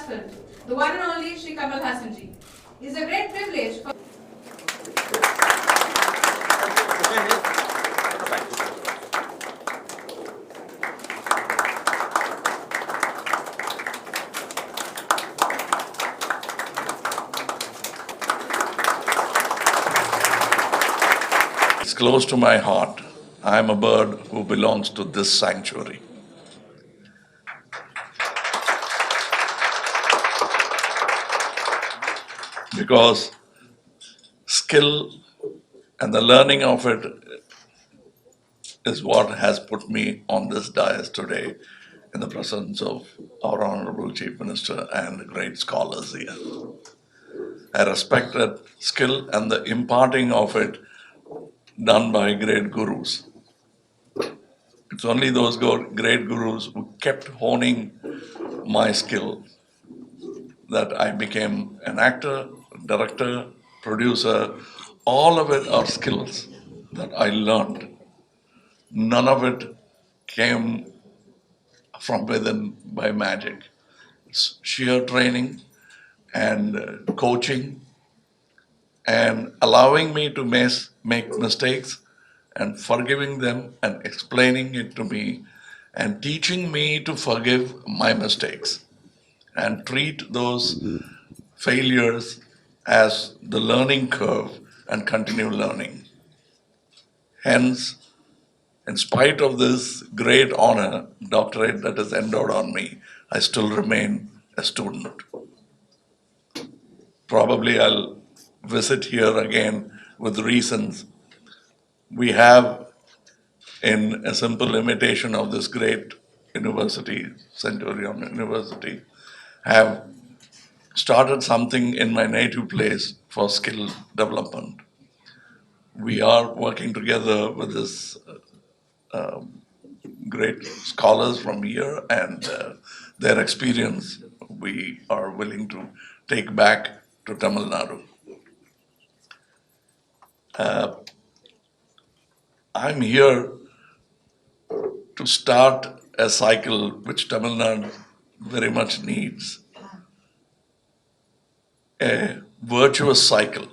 husband, the one and only Shri Kamal Haasan ji. It is a great privilege for It's close to my heart. I am a bird who belongs to this sanctuary. Because skill and the learning of it is what has put me on this dais today in the presence of our Honorable Chief Minister and great scholars here. I respect that skill and the imparting of it done by great gurus. It's only those great gurus who kept honing my skill that I became an actor, director, producer. All of it are skills that I learned. None of it came from within by magic. It's sheer training and coaching and allowing me to make mistakes and forgiving them and explaining it to me and teaching me to forgive my mistakes and treat those failures as the learning curve and continue learning. Hence, in spite of this great honor, doctorate that is endowed on me, I still remain a student. Probably I'll visit here again with reasons. We have, in a simple imitation of this great university, Centurion University, have started something in my native place for skill development. We are working together with this great scholars from here and their experience we are willing to take back to Tamil Nadu. I'm here to start a cycle which Tamil Nadu very much needs. A virtuous cycle,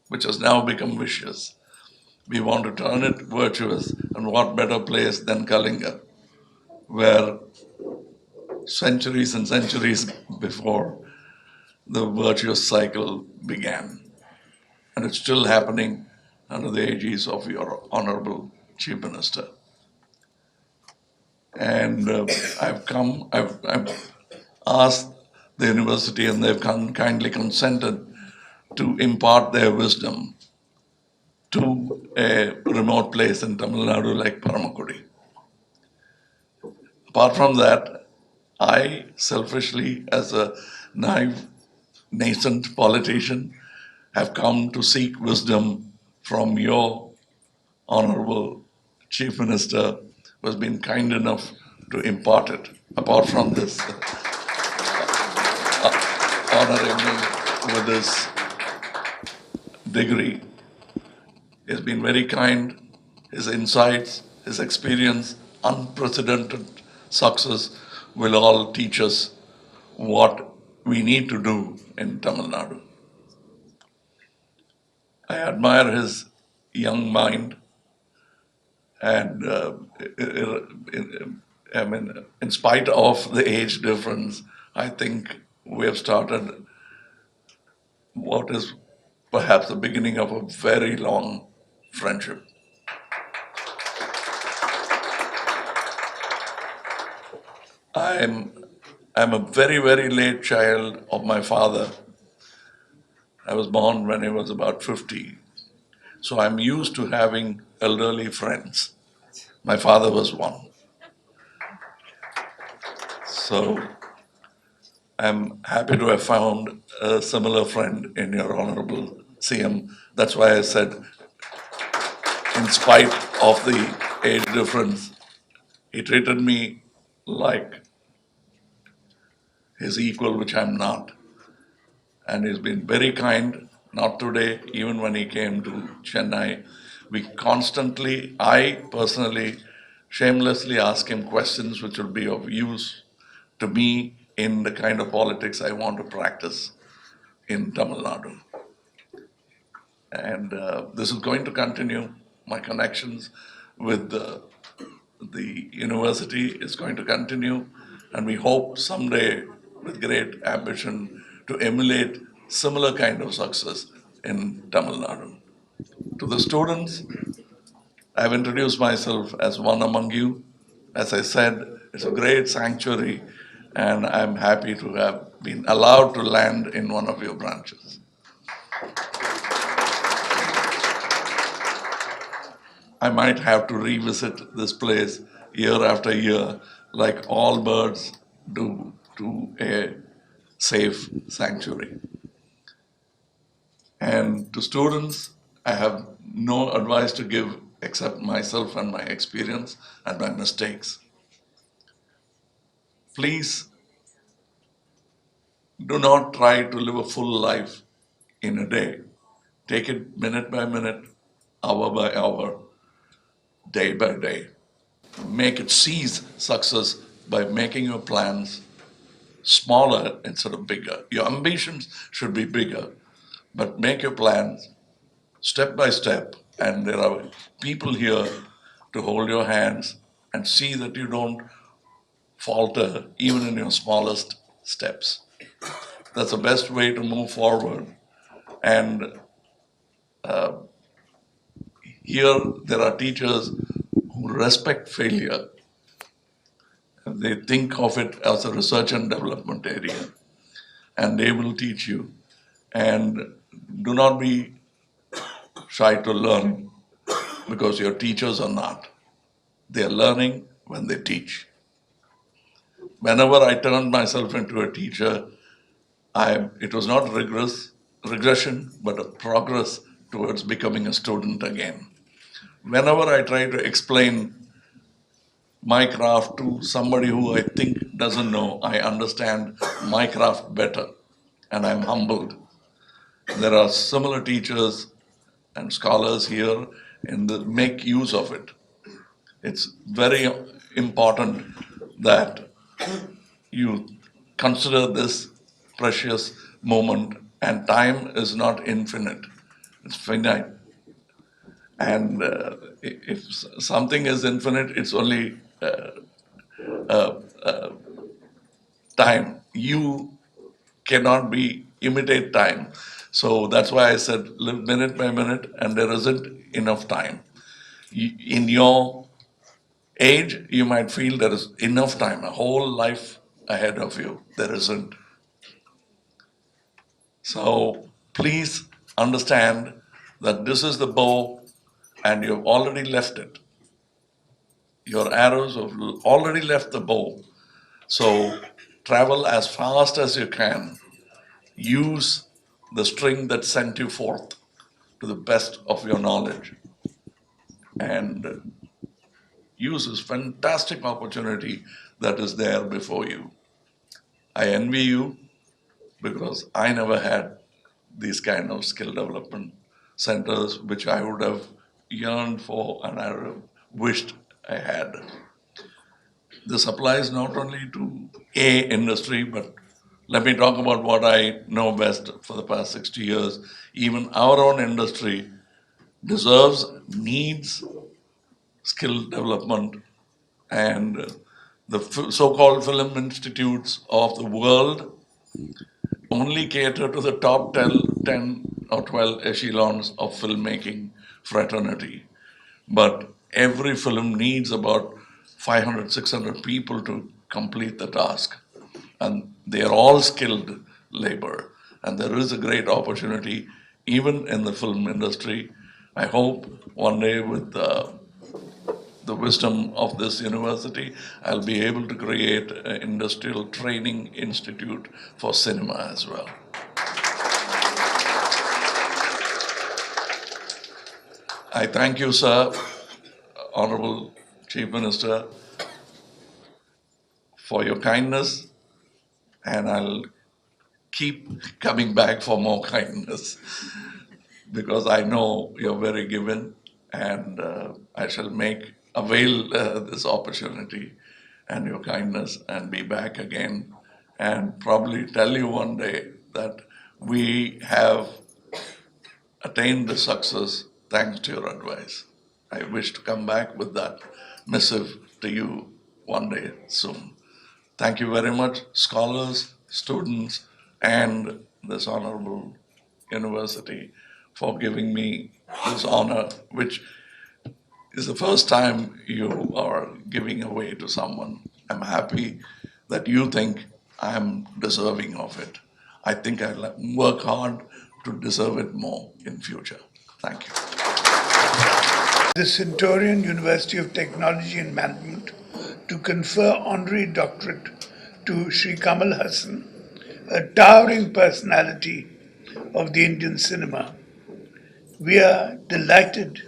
which has now become vicious. We want to turn it virtuous, and what better place than Kalinga, where centuries and centuries before the virtuous cycle began. And it's still happening under the aegis of your Honorable Chief Minister. And I've asked the university, and they've kindly consented to impart their wisdom to a remote place in Tamil Nadu like Paramakudi. Apart from that, I selfishly, as a naive, nascent politician, have come to seek wisdom from your Honorable Chief Minister, who has been kind enough to impart it. Apart from this, honoring me with this degree, he has been very kind. His insights, his experience, unprecedented success will all teach us what we need to do in Tamil Nadu. I admire his young mind, and in spite of the age difference, I think we have started what is perhaps the beginning of a very long friendship. I'm a very, very late child of my father. I was born when he was about 50. So I'm used to having elderly friends. My father was one. So I'm happy to have found a similar friend in your Honorable CM. That's why I said, in spite of the age difference, he treated me like his equal, which I'm not. And he's been very kind, not today, even when he came to Chennai. We constantly, I personally, shamelessly ask him questions which will be of use to me in the kind of politics I want to practice in Tamil Nadu. And this is going to continue. My connections with the university is going to continue, and we hope someday, with great ambition, to emulate similar kind of success in Tamil Nadu. To the students, I've introduced myself as one among you. As I said, it's a great sanctuary, and I'm happy to have been allowed to land in one of your branches. I might have to revisit this place year after year, like all birds do to a safe sanctuary. And to students, I have no advice to give except myself and my experience and my mistakes. Please do not try to live a full life in a day. Take it minute by minute, hour by hour, day by day. Make it seize success by making your plans smaller instead of bigger. Your ambitions should be bigger, but make your plans step by step. And there are people here to hold your hands and see that you don't falter even in your smallest steps. That's the best way to move forward. And here there are teachers who respect failure. They think of it as a research and development area, and they will teach you. And do not be shy to learn because your teachers are not. They are learning when they teach. Whenever I turned myself into a teacher, it was not regression, but a progress towards becoming a student again. Whenever I try to explain my craft to somebody who I think doesn't know, I understand my craft better, and I'm humbled. There are similar teachers and scholars here and make use of it. It's very important that you consider this precious moment, and time is not infinite, it's finite. And if something is infinite, it's only time. You cannot imitate time. So that's why I said live minute by minute, and there isn't enough time. In your age, you might feel there is enough time, a whole life ahead of you. There isn't. So please understand that this is the bow and you've already left it. Your arrows have already left the bow. So travel as fast as you can. Use the string that sent you forth to the best of your knowledge. And use this fantastic opportunity that is there before you. I envy you because I never had these kind of skill development centers which I would have yearned for and I would have wished I had. This applies not only to a industry, but let me talk about what I know best for the past 60 years. Even our own industry deserves, needs skill development, and the so-called film institutes of the world only cater to the top 10 or 12 echelons of filmmaking fraternity. But every film needs about 500, 600 people to complete the task. And they are all skilled labor. And there is a great opportunity even in the film industry. I hope one day with the wisdom of this university, I'll be able to create an industrial training institute for cinema as well. I thank you, sir, Honorable Chief Minister, for your kindness, and I'll keep coming back for more kindness because I know you're very given, and I shall avail this opportunity and your kindness and be back again and probably tell you one day that we have attained the success thanks to your advice. I wish to come back with that missive to you one day soon. Thank you very much, scholars, students, and this honorable university for giving me this honor, which is the first time you are giving away to someone. I'm happy that you think I'm deserving of it. I think I'll work hard to deserve it more in future. Thank you. The Centurion University of Technology and Management to confer honorary doctorate to Sri Kamal Haasan, a towering personality of the Indian cinema. We are delighted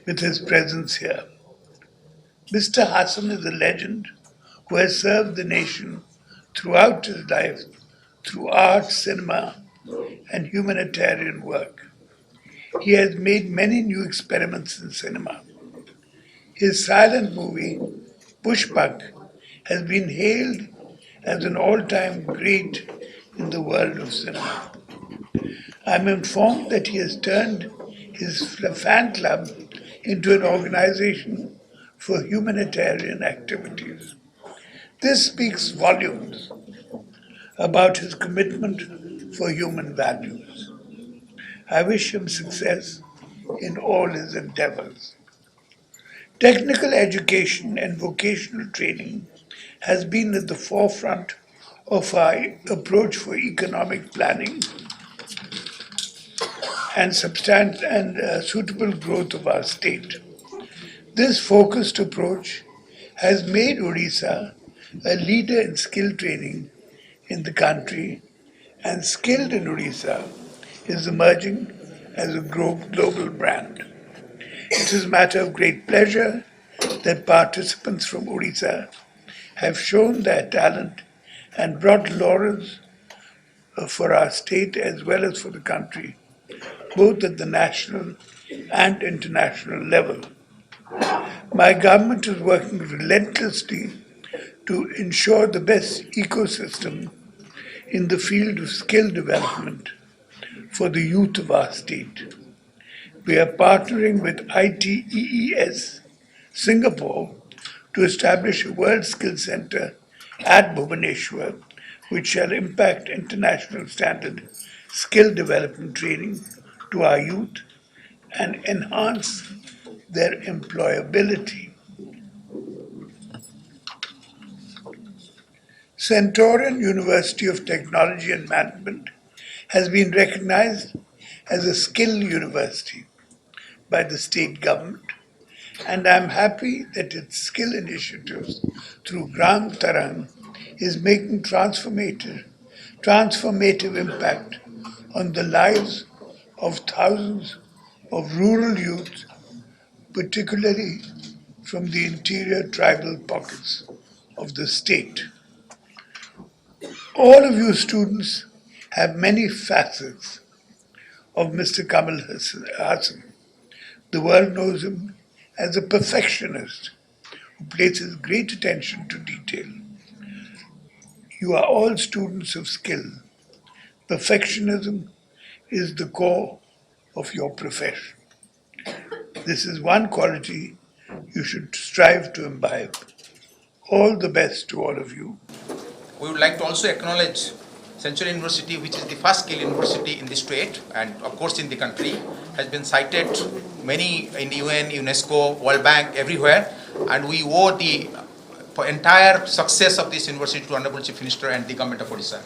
with his presence here. Mr. Haasan is a legend who has served the nation throughout his life through art, cinema, and humanitarian work. He has made many new experiments in cinema. His silent movie, Pushpak, has been hailed as an all-time great in the world of cinema. I'm informed that he has turned his fan club into an organization for humanitarian activities. This speaks volumes about his commitment for human values. I wish him success in all his endeavors. Technical education and vocational training has been at the forefront of our approach for economic planning and suitable growth of our state. This focused approach has made Odisha a leader in skill training in the country, and Skilled in Odisha is emerging as a global brand. It is a matter of great pleasure that participants from Odisha have shown their talent and brought laurels for our state as well as for the country, both at the national and international level. My government is working relentlessly to ensure the best ecosystem in the field of skill development for the youth of our state. We are partnering with ITEES Singapore to establish a World Skills Center at Bhubaneswar, which shall impact international standard skill development training to our youth and enhance their employability. Centurion University of Technology and Management has been recognized as a skill university by the state government, and I'm happy that its skill initiatives through Gram Tarang is making transformative impact on the lives of thousands of rural youth, particularly from the interior tribal pockets of the state. All of you students have many facets of Mr. Kamal Haasan. The world knows him as a perfectionist who places great attention to detail. You are all students of skill. Perfectionism is the core of your profession. This is one quality you should strive to imbibe. All the best to all of you. We would like to also acknowledge Centurion University, which is the first skill university in the state and of course in the country, has been cited many in the UN, UNESCO, World Bank, everywhere, and we owe the entire success of this university to Honorable Chief Minister and the Government of Odisha.